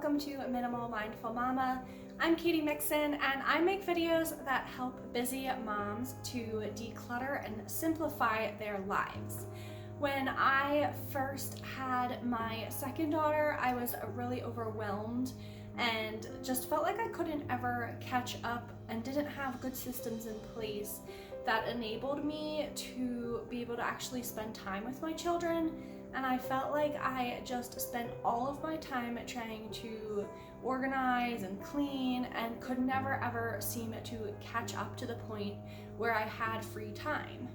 welcome to Minimal Mindful Mama. I'm Katie Mixon and I make videos that help busy moms to declutter and simplify their lives. When I first had my second daughter, I was really overwhelmed and just felt like I couldn't ever catch up and didn't have good systems in place that enabled me to be able to actually spend time with my children. And I felt like I just spent all of my time trying to organize and clean and could never ever seem to catch up to the point where I had free time.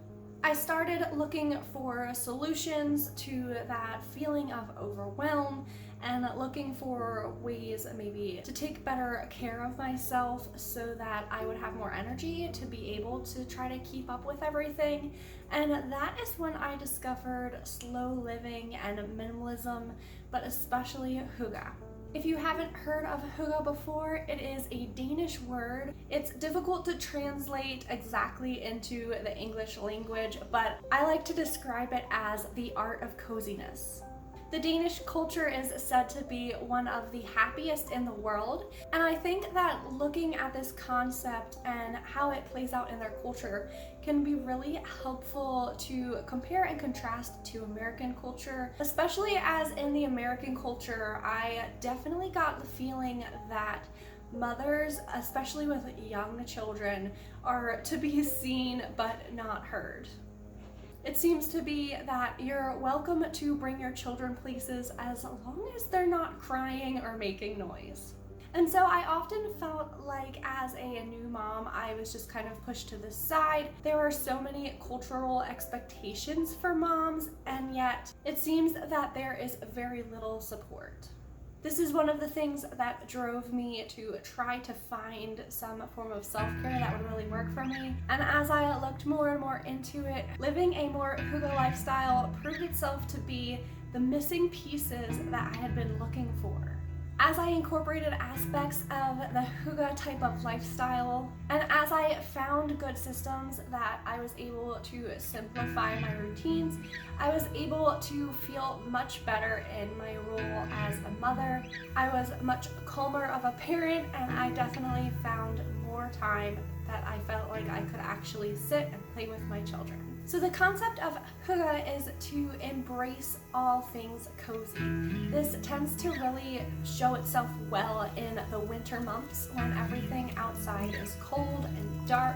I started looking for solutions to that feeling of overwhelm and looking for ways maybe to take better care of myself so that I would have more energy to be able to try to keep up with everything. And that is when I discovered slow living and minimalism, but especially Hygge. If you haven't heard of Hygge before, it is a Danish word. It's difficult to translate exactly into the English language, but I like to describe it as the art of coziness. The Danish culture is said to be one of the happiest in the world, and I think that looking at this concept and how it plays out in their culture can be really helpful to compare and contrast to American culture, especially as in the American culture, I definitely got the feeling that mothers, especially with young children, are to be seen but not heard. It seems to be that you're welcome to bring your children places as long as they're not crying or making noise. And so I often felt like as a new mom, I was just kind of pushed to the side. There are so many cultural expectations for moms, and yet it seems that there is very little support. This is one of the things that drove me to try to find some form of self-care that would really work for me. And as I looked more and more into it, living a more Hygge lifestyle proved itself to be the missing pieces that I had been looking for. As I incorporated aspects of the Hygge type of lifestyle, and as I found good systems that I was able to simplify my routines, I was able to feel much better in my role as a mother. I was much calmer of a parent, and I definitely found more time that I felt like I could actually sit and play with my children. So the concept of Hygge is to embrace all things cozy. This tends to really show itself well in the winter months when everything outside is cold and dark.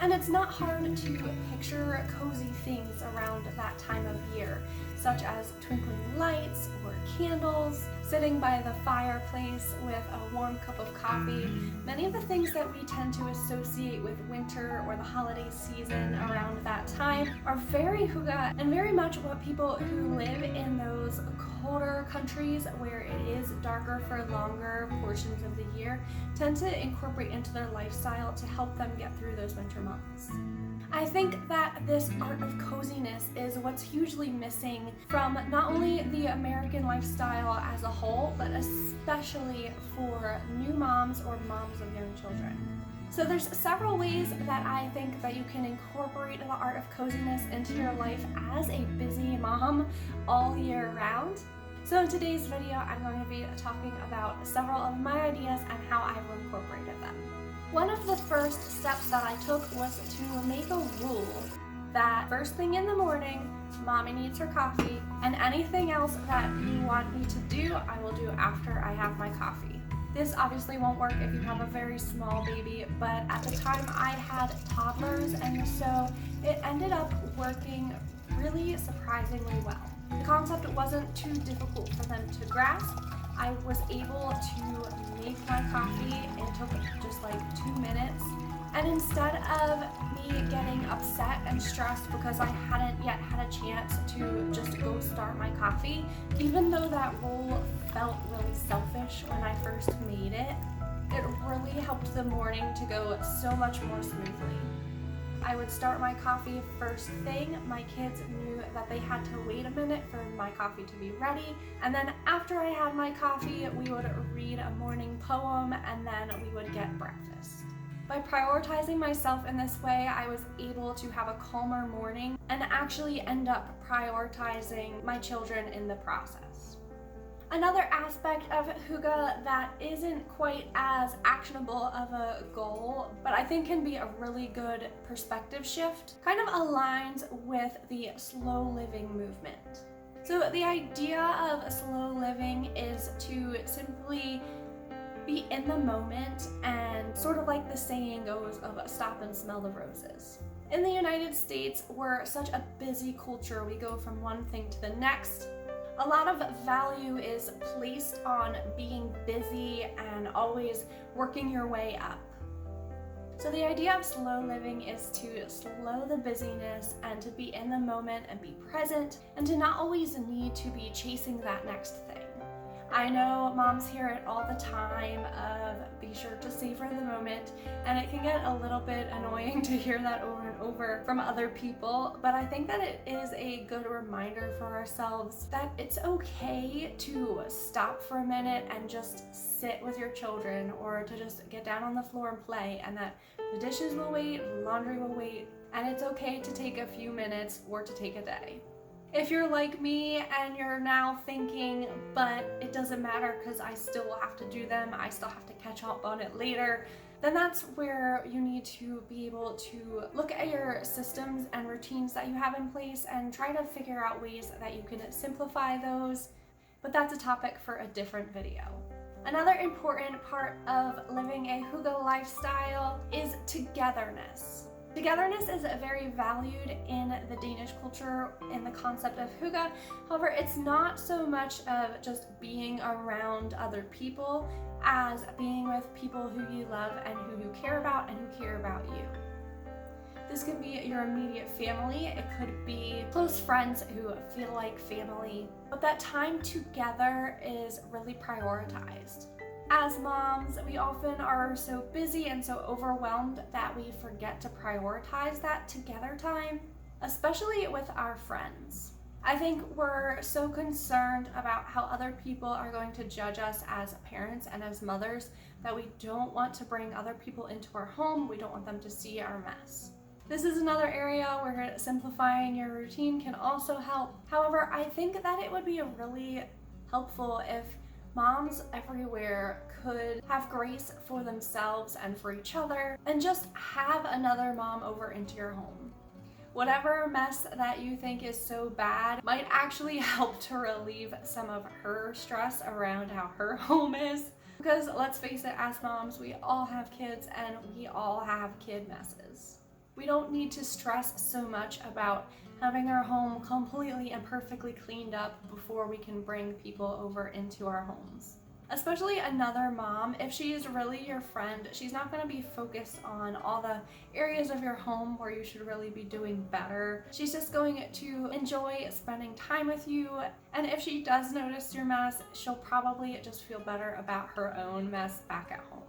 And it's not hard to picture cozy things around that time of year, such as twinkling lights or candles, sitting by the fireplace with a warm cup of coffee. Many of the things that we tend to associate with winter or the holiday season around that time are very Hygge and very much what people who live in those colder countries where it is darker for longer portions of the year tend to incorporate into their lifestyle to help them get through those winter months. I think that this art of coziness is what's hugely missing from not only the American lifestyle as a whole, but especially for new moms or moms of young children. So there's several ways that I think that you can incorporate the art of coziness into your life as a busy mom all year round. So in today's video, I'm going to be talking about several of my ideas and how I've incorporated them. One of the first steps that I took was to make a rule that first thing in the morning, mommy needs her coffee, and anything else that you want me to do, I will do after I have my coffee. This obviously won't work if you have a very small baby, but at the time I had toddlers, and so it ended up working really surprisingly well. The concept wasn't too difficult for them to grasp. I was able to make my coffee. It took just like 2 minutes. And instead of me getting upset and stressed because I hadn't yet had a chance to just go start my coffee, even though that role felt really selfish when I first made it, it really helped the morning to go so much more smoothly. I would start my coffee first thing. My kids knew that they had to wait a minute for my coffee to be ready. And then after I had my coffee, we would read a morning poem and then we would get breakfast. By prioritizing myself in this way, I was able to have a calmer morning and actually end up prioritizing my children in the process. Another aspect of Hygge that isn't quite as actionable of a goal, but I think can be a really good perspective shift, kind of aligns with the slow living movement. So the idea of slow living is to simply be in the moment, and sort of like the saying goes of stop and smell the roses. In the United States, we're such a busy culture. We go from one thing to the next. A lot of value is placed on being busy and always working your way up. So the idea of slow living is to slow the busyness and to be in the moment and be present, and to not always need to be chasing that next thing. I know moms hear it all the time of be sure to savor the moment, and it can get a little bit annoying to hear that over and over from other people, but I think that it is a good reminder for ourselves that it's okay to stop for a minute and just sit with your children, or to just get down on the floor and play, and that the dishes will wait, laundry will wait, and it's okay to take a few minutes or to take a day. If you're like me and you're now thinking, but it doesn't matter because I still have to do them, I still have to catch up on it later, then that's where you need to be able to look at your systems and routines that you have in place and try to figure out ways that you can simplify those. But that's a topic for a different video. Another important part of living a Hygge lifestyle is togetherness. Togetherness is very valued in the Danish culture in the concept of Hygge. However, it's not so much of just being around other people as being with people who you love and who you care about and who care about you. This could be your immediate family, it could be close friends who feel like family, but that time together is really prioritized. As moms, we often are so busy and so overwhelmed that we forget to prioritize that together time, especially with our friends. I think we're so concerned about how other people are going to judge us as parents and as mothers that we don't want to bring other people into our home. We don't want them to see our mess. This is another area where simplifying your routine can also help. However, I think that it would be really helpful if moms everywhere could have grace for themselves and for each other, and just have another mom over into your home. Whatever mess that you think is so bad might actually help to relieve some of her stress around how her home is. Because let's face it, as moms, we all have kids and we all have kid messes. We don't need to stress so much about having our home completely and perfectly cleaned up before we can bring people over into our homes. Especially another mom, if she's really your friend, she's not going to be focused on all the areas of your home where you should really be doing better. She's just going to enjoy spending time with you, and if she does notice your mess, she'll probably just feel better about her own mess back at home.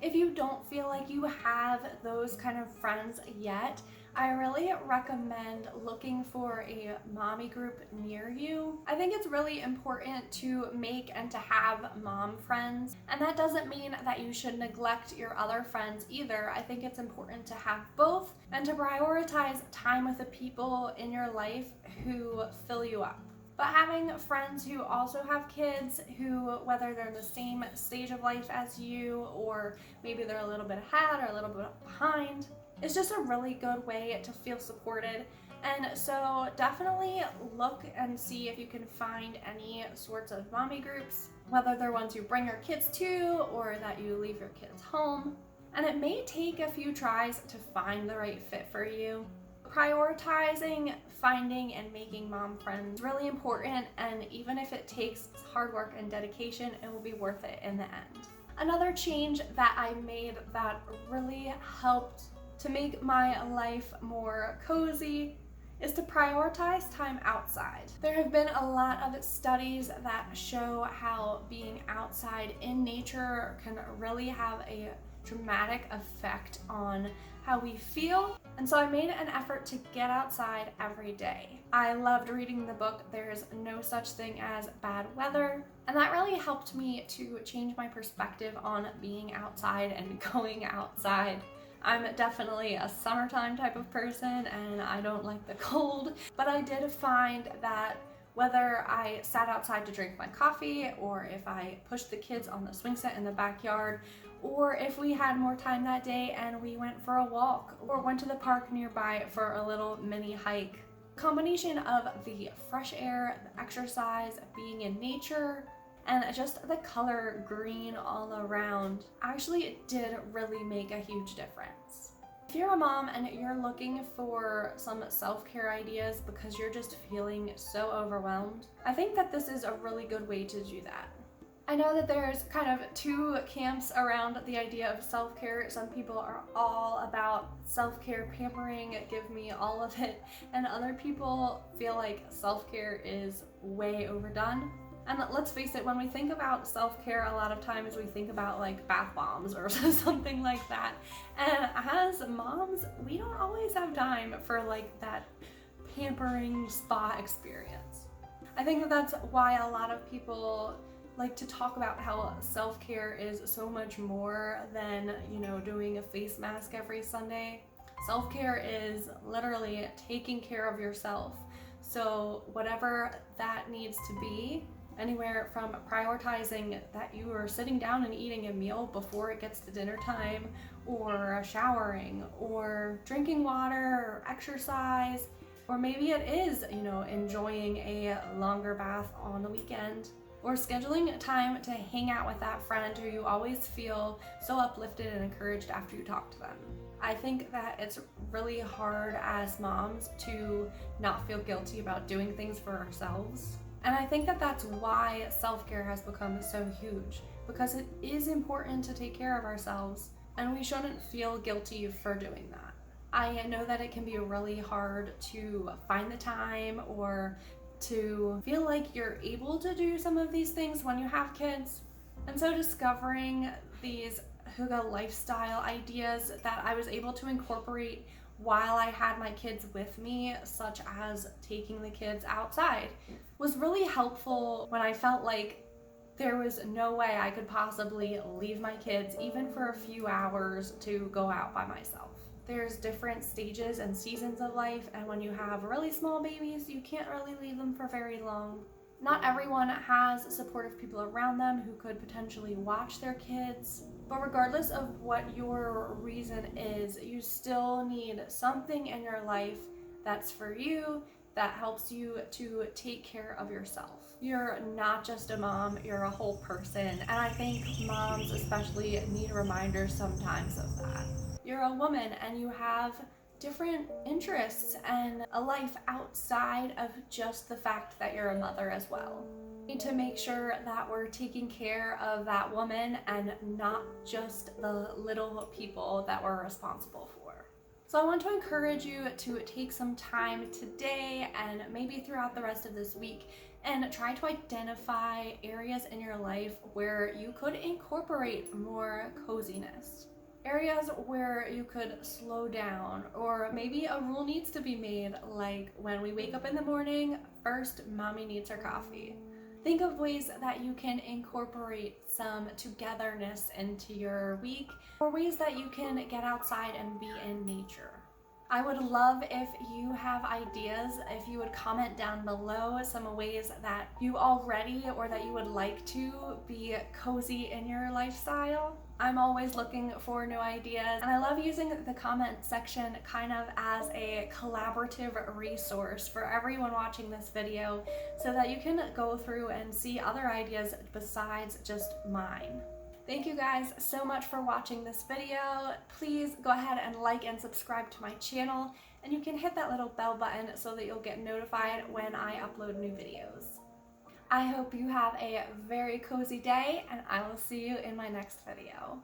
If you don't feel like you have those kind of friends yet, I really recommend looking for a mommy group near you. I think it's really important to make and to have mom friends, and that doesn't mean that you should neglect your other friends either. I think it's important to have both and to prioritize time with the people in your life who fill you up. But having friends who also have kids, who, whether they're in the same stage of life as you, or maybe they're a little bit ahead or a little bit behind, it's just a really good way to feel supported. And so definitely look and see if you can find any sorts of mommy groups, whether they're ones you bring your kids to or that you leave your kids home. And it may take a few tries to find the right fit for you. Prioritizing, finding, and making mom friends is really important, and even if it takes hard work and dedication, it will be worth it in the end. Another change that I made that really helped to make my life more cozy is to prioritize time outside. There have been a lot of studies that show how being outside in nature can really have a dramatic effect on how we feel, and so I made an effort to get outside every day. I loved reading the book There's No Such Thing as Bad Weather, and that really helped me to change my perspective on being outside and going outside. I'm definitely a summertime type of person and I don't like the cold, but I did find that Whether I sat outside to drink my coffee, or if I pushed the kids on the swing set in the backyard, or if we had more time that day and we went for a walk or went to the park nearby for a little mini hike. Combination of the fresh air, the exercise, being in nature, and just the color green all around, actually it did really make a huge difference. If you're a mom and you're looking for some self-care ideas because you're just feeling so overwhelmed, I think that this is a really good way to do that. I know that there's kind of two camps around the idea of self-care. Some people are all about self-care, pampering, give me all of it, and other people feel like self-care is way overdone. And let's face it, when we think about self-care, a lot of times we think about like bath bombs or something like that. And as moms, we don't always have time for like that pampering spa experience. I think that that's why a lot of people like to talk about how self-care is so much more than, doing a face mask every Sunday. Self-care is literally taking care of yourself. So whatever that needs to be, anywhere from prioritizing that you are sitting down and eating a meal before it gets to dinner time, or showering, or drinking water, or exercise, or maybe it is, enjoying a longer bath on the weekend, or scheduling time to hang out with that friend who you always feel so uplifted and encouraged after you talk to them. I think that it's really hard as moms to not feel guilty about doing things for ourselves. And I think that that's why self-care has become so huge, because it is important to take care of ourselves, and we shouldn't feel guilty for doing that. I know that it can be really hard to find the time or to feel like you're able to do some of these things when you have kids. And so discovering these Hygge lifestyle ideas that I was able to incorporate while I had my kids with me, such as taking the kids outside, was really helpful when I felt like there was no way I could possibly leave my kids even for a few hours to go out by myself. There's different stages and seasons of life, and when you have really small babies, you can't really leave them for very long. Not everyone has supportive people around them who could potentially watch their kids, but regardless of what your reason is, you still need something in your life that's for you, that helps you to take care of yourself. You're not just a mom, you're a whole person, and I think moms especially need reminders sometimes of that. You're a woman and you have different interests and a life outside of just the fact that you're a mother as well. We need to make sure that we're taking care of that woman and not just the little people that we're responsible for. So I want to encourage you to take some time today and maybe throughout the rest of this week and try to identify areas in your life where you could incorporate more coziness. Areas where you could slow down, or maybe a rule needs to be made, like when we wake up in the morning, first mommy needs her coffee. Think of ways that you can incorporate some togetherness into your week, or ways that you can get outside and be in nature. I would love if you have ideas, if you would comment down below some ways that you already or that you would like to be cozy in your lifestyle. I'm always looking for new ideas, and I love using the comment section kind of as a collaborative resource for everyone watching this video so that you can go through and see other ideas besides just mine. Thank you guys so much for watching this video. Please go ahead and like and subscribe to my channel, and you can hit that little bell button so that you'll get notified when I upload new videos. I hope you have a very cozy day, and I will see you in my next video.